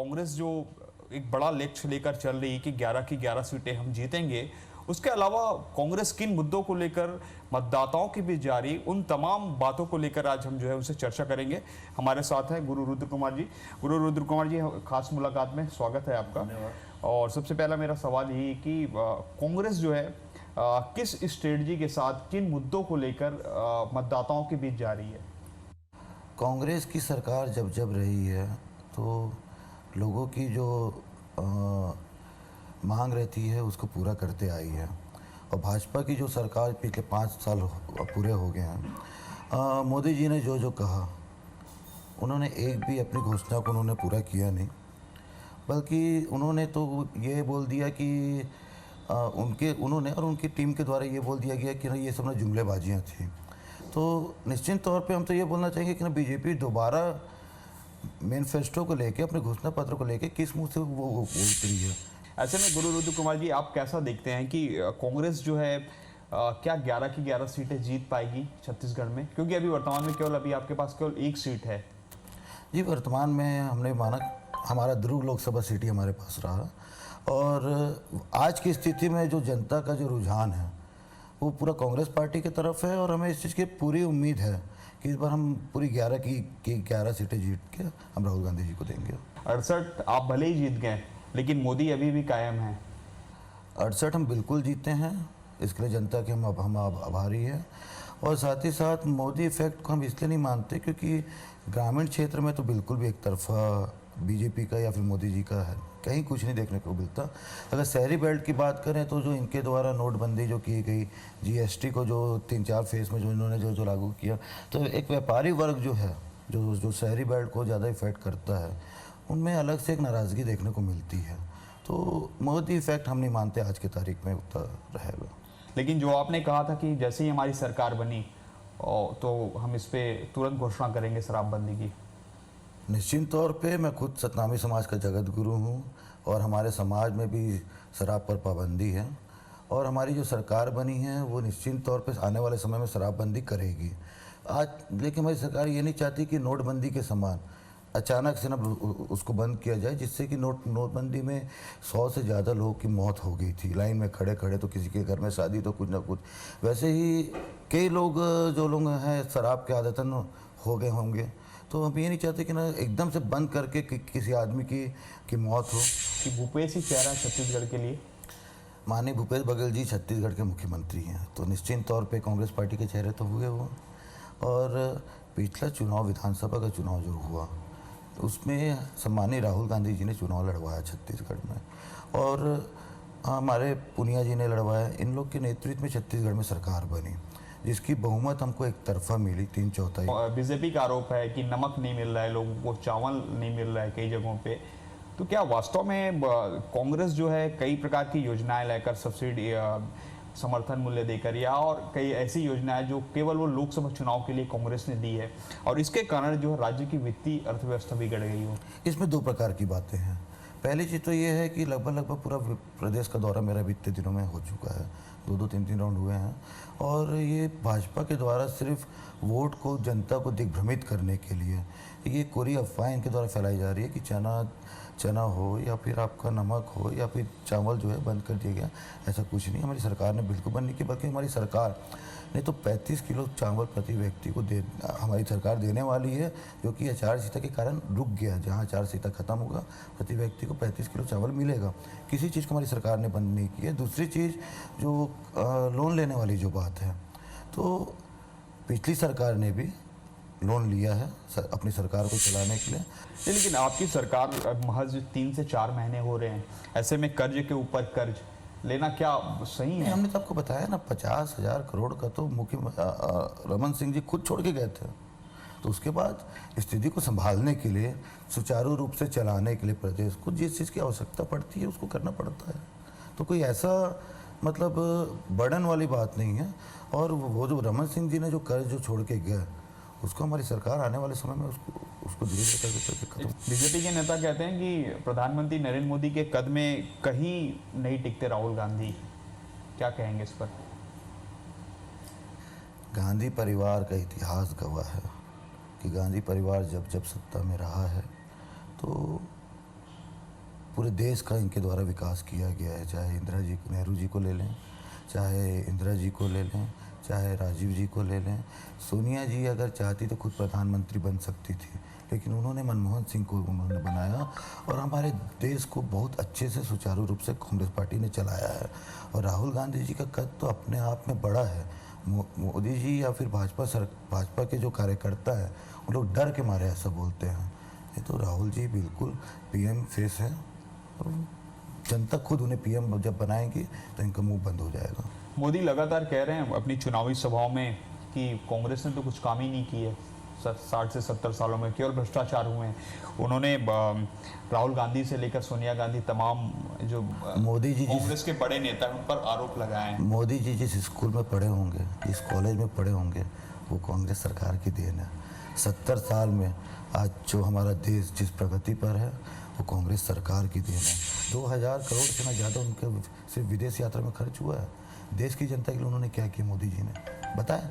कांग्रेस जो एक बड़ा लक्ष्य लेकर चल रही है कि 11 की 11 सीटें हम जीतेंगे, उसके अलावा कांग्रेस किन मुद्दों को लेकर मतदाताओं के बीच जा रही उन तमाम बातों को लेकर आज हम जो है उनसे चर्चा करेंगे। हमारे साथ हैं गुरु रुद्र कुमार जी। गुरु रुद्र कुमार जी, खास मुलाकात में स्वागत है आपका। और सबसे पहला मेरा सवाल यही है कि कांग्रेस जो है किस स्ट्रेटजी के साथ किन मुद्दों को लेकर मतदाताओं के बीच जा रही है? कांग्रेस की सरकार जब जब रही है तो लोगों की जो मांग रहती है उसको पूरा करते आई है। और भाजपा की जो सरकार पिछले 5 साल पूरे हो गए हैं, मोदी जी ने जो जो कहा उन्होंने एक भी अपनी घोषणा को उन्होंने पूरा किया नहीं, बल्कि उन्होंने तो ये बोल दिया कि उन्होंने और उनकी टीम के द्वारा ये बोल दिया गया कि ना ये सब ना जुमलेबाजियाँ थी। तो निश्चित तौर पे हम तो ये बोलना चाहेंगे कि ना बीजेपी दोबारा मैनिफेस्टो को लेके, अपने घोषणा पत्र को लेके किस मुंह से वो उतरी है। ऐसे में गुरु रुद्र कुमार जी, आप कैसा देखते हैं कि कांग्रेस जो है क्या 11 की 11 सीटें जीत पाएगी छत्तीसगढ़ में? क्योंकि अभी वर्तमान में केवल आपके पास केवल एक सीट है। जी, वर्तमान में हमने माना हमारा दुर्ग लोकसभा सीट ही हमारे पास रहा, और आज की स्थिति में जो जनता का जो रुझान है वो पूरा कांग्रेस पार्टी की तरफ है। और हमें इस चीज़ की पूरी उम्मीद है कि इस बार हम पूरी 11 की 11 सीटें जीत के हम राहुल गांधी जी को देंगे। 68 आप भले ही जीत गए, लेकिन मोदी अभी भी कायम है। 68 हम बिल्कुल जीते हैं, इसके लिए जनता के हम आभारी हैं। और साथ ही साथ मोदी इफेक्ट को हम इसलिए नहीं मानते क्योंकि ग्रामीण क्षेत्र में तो बिल्कुल भी एक तरफा बीजेपी का या फिर मोदी जी का है, कहीं कुछ नहीं देखने को मिलता। अगर शहरी बेल्ट की बात करें तो जो इनके द्वारा नोटबंदी जो की गई, जीएसटी को जो 3-4 फेज में जो इन्होंने जो लागू किया, तो एक व्यापारी वर्ग जो है जो शहरी बेल्ट को ज़्यादा इफेक्ट करता है, उनमें अलग से एक नाराज़गी देखने को मिलती है। तो मोदी इफेक्ट हम नहीं मानते आज की तारीख में उतना रहेगा। लेकिन जो आपने कहा था कि जैसे ही हमारी सरकार बनी तो हम इस पे तुरंत घोषणा करेंगे शराबबंदी की। निश्चित तौर पे मैं खुद सतनामी समाज का जगत गुरु हूँ और हमारे समाज में भी शराब पर पाबंदी है, और हमारी जो सरकार बनी है वो निश्चित तौर पे आने वाले समय में शराबबंदी करेगी। आज लेकिन हमारी सरकार ये नहीं चाहती कि नोटबंदी के समान अचानक से ना उसको बंद किया जाए, जिससे कि नोटबंदी में 100 से ज़्यादा लोगों की मौत हो गई थी लाइन में खड़े खड़े। तो किसी के घर में शादी तो कुछ ना कुछ, वैसे ही कई लोग जो लोग हैं शराब के आदतन हो गए होंगे। तो हम ये नहीं चाहते कि ना एकदम से बंद करके किसी आदमी की मौत हो। कि भूपेश ही चेहरा है छत्तीसगढ़ के लिए? माननीय भूपेश बघेल जी छत्तीसगढ़ के मुख्यमंत्री हैं, तो निश्चित तौर पे कांग्रेस पार्टी के चेहरे तो हुए वो। और पिछला चुनाव विधानसभा का चुनाव जो हुआ उसमें सम्मानीय राहुल गांधी जी ने चुनाव लड़वाया छत्तीसगढ़ में, और हमारे पुनिया जी ने लड़वाया। इन लोग के नेतृत्व में छत्तीसगढ़ में सरकार बनी, जिसकी बहुमत हमको एक तरफा मिली 3/4। बीजेपी का आरोप है कि नमक नहीं मिल रहा है, लोगों को चावल नहीं मिल रहा है कई जगहों पे। तो क्या वास्तव में कांग्रेस जो है कई प्रकार की योजनाएं लेकर, सब्सिडी, समर्थन मूल्य देकर, या और कई ऐसी योजनाएं जो केवल वो लोकसभा चुनाव के लिए कांग्रेस ने दी है, और इसके कारण जो राज्य की वित्तीय अर्थव्यवस्था बिगड़ गई हो? इसमें 2 प्रकार की बातें हैं। पहली चीज़ तो ये है कि लगभग पूरा प्रदेश का दौरा मेरा बीते दिनों में हो चुका है, 2-2, 3-3 राउंड हुए हैं। और ये भाजपा के द्वारा सिर्फ वोट को, जनता को दिग्भ्रमित करने के लिए ये कोरी अफवाह इनके द्वारा फैलाई जा रही है कि चना हो या फिर आपका नमक हो या फिर चावल जो है बंद कर दिया गया। ऐसा कुछ नहीं, हमारी सरकार ने बिल्कुल बंद नहीं की, बल्कि हमारी सरकार ने तो 35 किलो चावल प्रति व्यक्ति को हमारी सरकार देने वाली है, जो कि आचार-संहिता के कारण रुक गया। जहाँ आचार-संहिता खत्म होगा, प्रति व्यक्ति को 35 किलो चावल मिलेगा। किसी चीज़ को हमारी सरकार ने बंद नहीं की है। दूसरी चीज़ जो लोन लेने वाली जो बात है, तो पिछली सरकार ने भी लोन लिया है अपनी सरकार को चलाने के लिए। लेकिन आपकी सरकार महज 3 से 4 महीने हो रहे हैं, ऐसे में कर्ज के ऊपर कर्ज लेना क्या सही है? हमने तो आपको बताया ना, 50,000 करोड़ का तो रमन सिंह जी खुद छोड़ के गए थे। तो उसके बाद स्थिति को संभालने के लिए, सुचारू रूप से चलाने के लिए प्रदेश को जिस चीज़ की आवश्यकता पड़ती है उसको करना पड़ता है। तो कोई ऐसा मतलब बर्डन वाली बात नहीं है। और वो जो रमन सिंह जी ने जो कर्ज जो छोड़ के गए, उसको हमारी सरकार आने वाले समय में उसको धीरे धीरे करके खत्म। बीजेपी के नेता कहते हैं कि प्रधानमंत्री नरेंद्र मोदी के कद में कहीं नहीं टिकते राहुल गांधी, क्या कहेंगे इस पर? गांधी परिवार का इतिहास गवाह है कि गांधी परिवार जब जब सत्ता में रहा है तो पूरे देश का इनके द्वारा विकास किया गया है। चाहे नेहरू जी को ले लें, चाहे इंदिरा जी को ले लें, चाहे राजीव जी को ले लें। सोनिया जी अगर चाहती तो खुद प्रधानमंत्री बन सकती थी, लेकिन उन्होंने मनमोहन सिंह को उन्होंने बनाया और हमारे देश को बहुत अच्छे से सुचारू रूप से कांग्रेस पार्टी ने चलाया है। और राहुल गांधी जी का कद तो अपने आप में बड़ा है। मोदी जी या फिर भाजपा के जो कार्यकर्ता हैं वो लोग डर के मारे ऐसा बोलते हैं। ये तो राहुल जी बिल्कुल पीएम फेस है और जनता खुद उन्हें पीएम जब बनाएंगी तो इनका मुंह बंद हो जाएगा। मोदी लगातार कह रहे हैं अपनी चुनावी सभाओं में कि कांग्रेस ने तो कुछ काम ही नहीं की है 60 से 70 सालों में, केवल भ्रष्टाचार हुए हैं। उन्होंने राहुल गांधी से लेकर सोनिया गांधी तमाम जो मोदी जी कांग्रेस के बड़े नेता हैं उन पर आरोप लगाए हैं। मोदी जी जिस स्कूल में पढ़े होंगे, जिस कॉलेज में पढ़े होंगे, वो कांग्रेस सरकार की देन है। 70 साल में आज जो हमारा देश जिस प्रगति पर है वो कांग्रेस सरकार की देन है। 2000 करोड़ से ना ज़्यादा उनके सिर्फ विदेश यात्रा में खर्च हुआ है। देश की जनता के लिए उन्होंने क्या किया मोदी जी ने बताएं।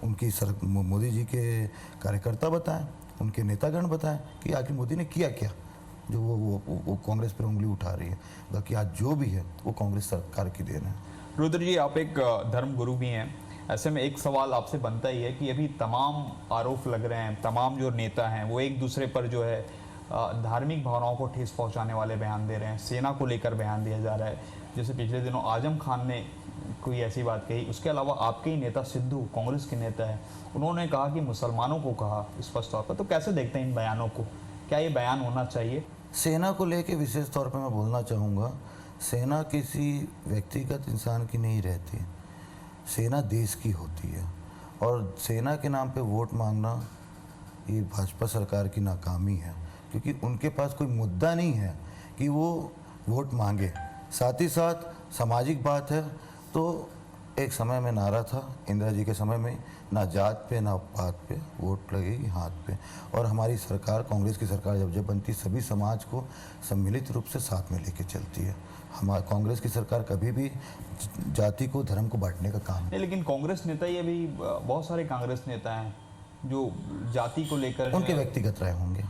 मोदी जी के कार्यकर्ता बताएं, उनके नेतागण बताएं कि आखिर मोदी ने किया क्या जो वो कांग्रेस पर उंगली उठा रही है। बाकी आज जो भी है वो कांग्रेस सरकार की देन है। रुद्र जी, आप एक धर्म गुरु भी हैं, ऐसे में एक सवाल आपसे बनता ही है कि अभी तमाम आरोप लग रहे हैं, तमाम जो नेता हैं वो एक दूसरे पर जो है धार्मिक भावनाओं को ठेस पहुंचाने वाले बयान दे रहे हैं, सेना को लेकर बयान दिया जा रहा है। जैसे पिछले दिनों आजम खान ने कोई ऐसी बात कही। उसके अलावा आपके ही नेता सिद्धू, कांग्रेस के नेता है, उन्होंने कहा कि मुसलमानों को कहा स्पष्ट तौर पर। तो कैसे देखते हैं इन बयानों को, क्या ये बयान होना चाहिए? सेना को लेके विशेष तौर पे मैं बोलना चाहूँगा, सेना किसी व्यक्तिगत इंसान की नहीं रहती, सेना देश की होती है। और सेना के नाम पे वोट मांगना ये भाजपा सरकार की नाकामी है, क्योंकि उनके पास कोई मुद्दा नहीं है कि वो वोट मांगे। साथ ही साथ सामाजिक बात है तो एक समय में नारा था इंदिरा जी के समय में, ना जात पे ना पात पे वोट लगेगी हाथ पे। और हमारी सरकार, कांग्रेस की सरकार जब बनती सभी समाज को सम्मिलित रूप से साथ में लेके चलती है। हमारी कांग्रेस की सरकार कभी भी जाति को, धर्म को बांटने का काम नहीं, लेकिन कांग्रेस नेता ही अभी बहुत सारे कांग्रेस नेता हैं जो जाति को लेकर उनके व्यक्तिगत राय होंगे,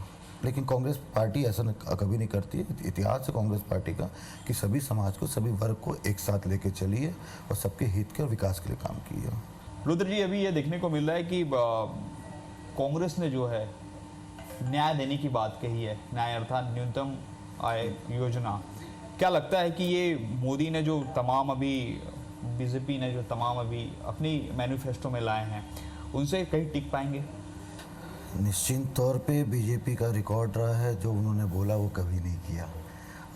लेकिन कांग्रेस पार्टी ऐसा कभी नहीं करती है। इतिहास है कांग्रेस पार्टी का कि सभी समाज को, सभी वर्ग को एक साथ लेके चलिए और सबके हित के और विकास के लिए काम किए। रुद्र जी, अभी ये देखने को मिल रहा है कि कांग्रेस ने जो है न्याय देने की बात कही है, न्याय अर्थात न्यूनतम आय योजना। क्या लगता है कि ये मोदी ने जो तमाम अभी, बीजेपी ने जो तमाम अभी अपनी मैनिफेस्टो में लाए हैं उनसे कहीं टिक पाएंगे? निश्चित तौर पे बीजेपी का रिकॉर्ड रहा है, जो उन्होंने बोला वो कभी नहीं किया।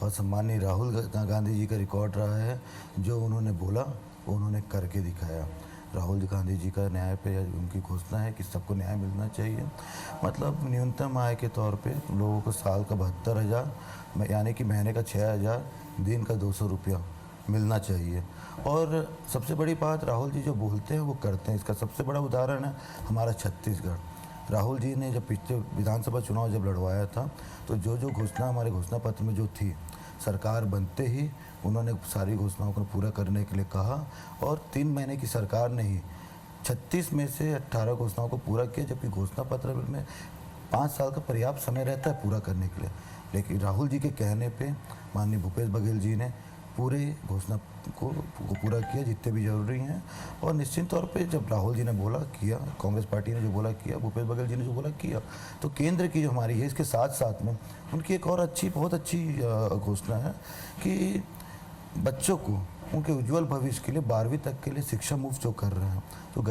और सम्माननीय राहुल गांधी जी का रिकॉर्ड रहा है, जो उन्होंने बोला वो उन्होंने करके दिखाया। राहुल गांधी जी का न्याय पे उनकी घोषणा है कि सबको न्याय मिलना चाहिए। मतलब न्यूनतम आय के तौर पे लोगों को साल का 72,000 यानी कि महीने का 6,000, दिन का 200 रुपया मिलना चाहिए। और सबसे बड़ी बात, राहुल जी जो बोलते हैं वो करते हैं। इसका सबसे बड़ा उदाहरण है हमारा छत्तीसगढ़। राहुल जी ने जब पिछले विधानसभा चुनाव जब लड़वाया था तो जो जो घोषणा हमारे घोषणा पत्र में जो थी, सरकार बनते ही उन्होंने सारी घोषणाओं को पूरा करने के लिए कहा। और 3 महीने की सरकार ने ही 36 में से 18 घोषणाओं को पूरा किया, जबकि घोषणा पत्र में 5 साल का पर्याप्त समय रहता है पूरा करने के लिए। लेकिन राहुल जी के कहने पे माननीय भूपेश बघेल जी ने पूरे घोषणा को पूरा किया जितने भी जरूरी हैं। और निश्चित तौर पे जब राहुल जी ने बोला किया, कांग्रेस पार्टी ने जो बोला किया, भूपेश बघेल जी ने जो बोला किया, तो केंद्र की जो हमारी है इसके साथ साथ में उनकी एक और अच्छी, बहुत अच्छी घोषणा है कि बच्चों को उनके उज्जवल भविष्य के लिए 12वीं तक के लिए शिक्षा मुफ्त जो कर रहे हैं,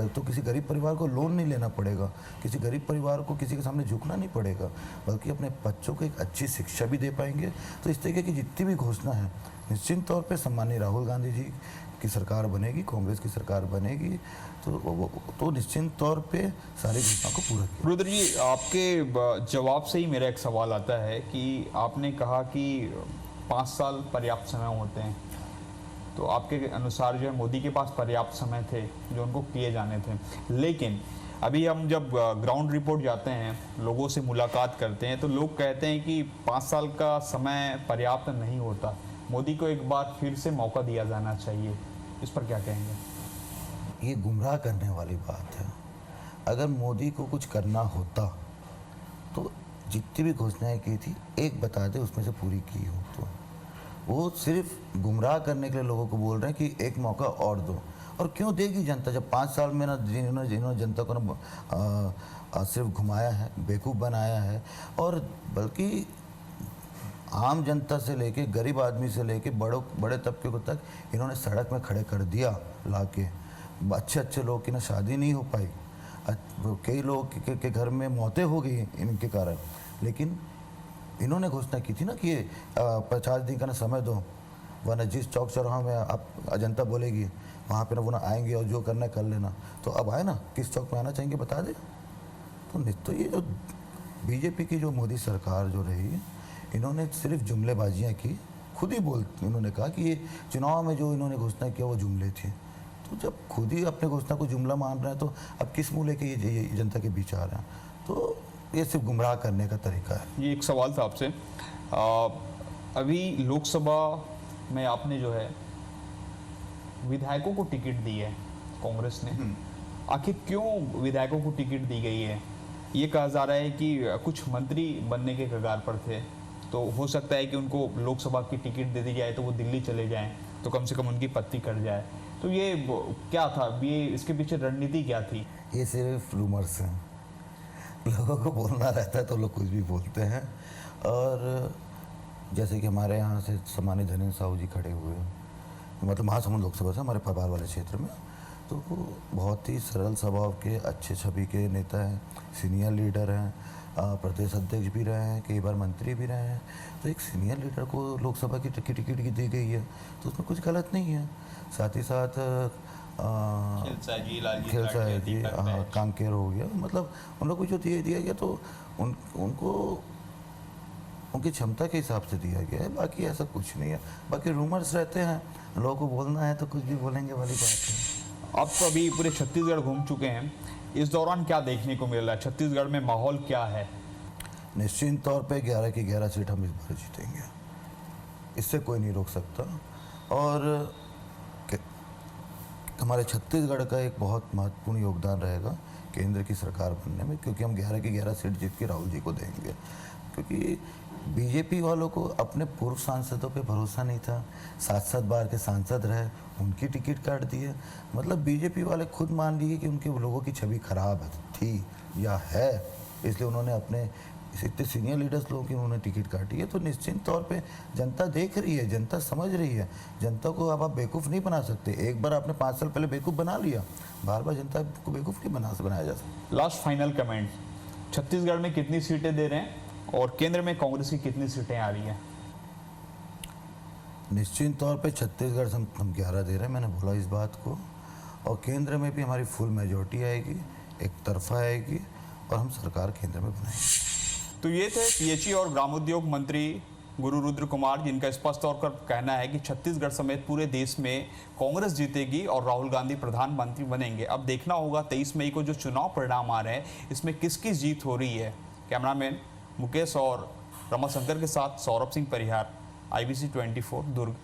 तो किसी गरीब परिवार को लोन नहीं लेना पड़ेगा, किसी गरीब परिवार को किसी के सामने झुकना नहीं पड़ेगा, बल्कि अपने बच्चों को एक अच्छी शिक्षा भी दे पाएंगे। तो इस तरीके की जितनी भी घोषणा है निश्चित तौर पे सम्माननीय राहुल गांधी जी की सरकार बनेगी, कांग्रेस की सरकार बनेगी तो निश्चित तौर पे सारी घोषणाओं को पूरा किया। रुद्र जी, आपके जवाब से ही मेरा एक सवाल आता है कि आपने कहा कि 5 साल पर्याप्त समय होते हैं, तो आपके अनुसार जो है मोदी के पास पर्याप्त समय थे जो उनको किए जाने थे। लेकिन अभी हम जब ग्राउंड रिपोर्ट जाते हैं, लोगों से मुलाकात करते हैं, तो लोग कहते हैं कि 5 साल का समय पर्याप्त नहीं होता, मोदी को एक बार फिर से मौका दिया जाना चाहिए। इस पर क्या कहेंगे? ये गुमराह करने वाली बात है। अगर मोदी को कुछ करना होता तो जितनी भी घोषणाएं की थी एक बता दे उसमें से पूरी की हो तो। वो सिर्फ गुमराह करने के लिए लोगों को बोल रहे हैं कि एक मौका और दो। और क्यों देगी जनता, जब 5 साल में ना जिन्होंने जनता को ना सिर्फ घुमाया है, बेवकूफ़ बनाया है, और बल्कि आम जनता से लेके गरीब आदमी से लेके बड़े तबके को तक इन्होंने सड़क में खड़े कर दिया ला के। अच्छे अच्छे लोग की ना शादी नहीं हो पाई, कई लोग के घर में मौतें हो गई इनके कारण। लेकिन इन्होंने घोषणा की थी ना कि 50 दिन का ना समय दो, वरना जिस चौक चौराहा में आप जनता बोलेगी वहाँ पे ना वो ना आएंगे और जो करना है कर लेना। तो अब आए ना, किस चौक में आना चाहेंगे बता दे। तो ये जो बीजेपी की जो मोदी सरकार जो रही है, इन्होंने सिर्फ जुमलेबाजियाँ की। खुद ही इन्होंने कहा कि ये चुनाव में जो इन्होंने घोषणा किया वो जुमले थे। तो जब खुद ही अपने घोषणा को जुमला मान रहे हैं तो अब किस मुँह लेके ये जनता के बीच आ रहे हैं। तो ये सिर्फ गुमराह करने का तरीका है। ये एक सवाल था आपसे, अभी लोकसभा में आपने जो है विधायकों को टिकट दी है कांग्रेस ने, आखिर क्यों विधायकों को टिकट दी गई है? ये कहा जा रहा है कि कुछ मंत्री बनने के कगार पर थे, तो हो सकता है कि उनको लोकसभा की टिकट दे दी जाए तो वो दिल्ली चले जाएं, तो कम से कम उनकी पत्ती कट जाए। तो ये क्या था, ये इसके पीछे रणनीति क्या थी? ये सिर्फ रूमर्स हैं, लोगों को बोलना रहता है तो लोग कुछ भी बोलते हैं। और जैसे कि हमारे यहाँ से सम्मानित धनेन्द्र साहू जी खड़े हुए हैं, मतलब महासमुंद लोकसभा से हमारे पबार वाले क्षेत्र में, तो वो बहुत ही सरल स्वभाव के अच्छे छवि के नेता हैं, सीनियर लीडर हैं, प्रदेश अध्यक्ष भी रहे हैं, कई बार मंत्री भी रहे हैं। तो एक सीनियर लीडर को लोकसभा की टिकट की दी गई है तो उसमें कुछ गलत नहीं है। साथ ही साथ खेलसा जी कांकेर हो गया, मतलब उन लोग को जो दिया गया तो उनको उनकी क्षमता के हिसाब से दिया गया है, बाकी ऐसा कुछ नहीं है। बाकी रूमर्स रहते हैं, लोगों को बोलना है तो कुछ भी बोलेंगे वाली बात है। आप तो अभी पूरे छत्तीसगढ़ घूम चुके हैं, इस दौरान क्या देखने को मिल रहा है? छत्तीसगढ़ में माहौल क्या है? निश्चित तौर पे 11 की 11 सीट हम इस बार जीतेंगे, इससे कोई नहीं रोक सकता। और हमारे छत्तीसगढ़ का एक बहुत महत्वपूर्ण योगदान रहेगा केंद्र की सरकार बनने में, क्योंकि हम 11 की 11 सीट जीत के राहुल जी को देंगे। क्योंकि बीजेपी वालों को अपने पूर्व सांसदों पे भरोसा नहीं था, 7-7 बार के सांसद रहे, उनकी टिकट काट दी है। मतलब बीजेपी वाले खुद मान लिए कि उनके लोगों की छवि खराब थी या है, इसलिए उन्होंने अपने इतने सीनियर लीडर्स लोगों की उन्होंने टिकट काटी है। तो निश्चित तौर पे जनता देख रही है, जनता समझ रही है। जनता को अब आप बेवकूफ़ नहीं बना सकते। एक बार आपने 5 साल पहले बेवकूफ़ बना लिया, बार बार जनता को बेवकूफ़ नहीं बनाया जा सकता। लास्ट फाइनल कमेंट, छत्तीसगढ़ में कितनी सीटें दे रहे हैं और केंद्र में कांग्रेस की कितनी सीटें आ रही हैं? निश्चित तौर पे छत्तीसगढ़ से हम 11 दे रहे हैं, मैंने बोला इस बात को। और केंद्र में भी हमारी फुल मेजॉरिटी आएगी, एक तरफा आएगी और हम सरकार केंद्र में बनाएंगे। तो ये थे पीएचई और ग्रामोद्योग मंत्री गुरु रुद्र कुमार, जिनका स्पष्ट तौर पर कहना है कि छत्तीसगढ़ समेत पूरे देश में कांग्रेस जीतेगी और राहुल गांधी प्रधानमंत्री बनेंगे। अब देखना होगा 23 मई को जो चुनाव परिणाम आ रहे हैं इसमें किसकी जीत हो रही है। कैमरामैन मुकेश और रमाशंकर के साथ सौरभ सिंह परिहार, IBC 24 दुर्ग।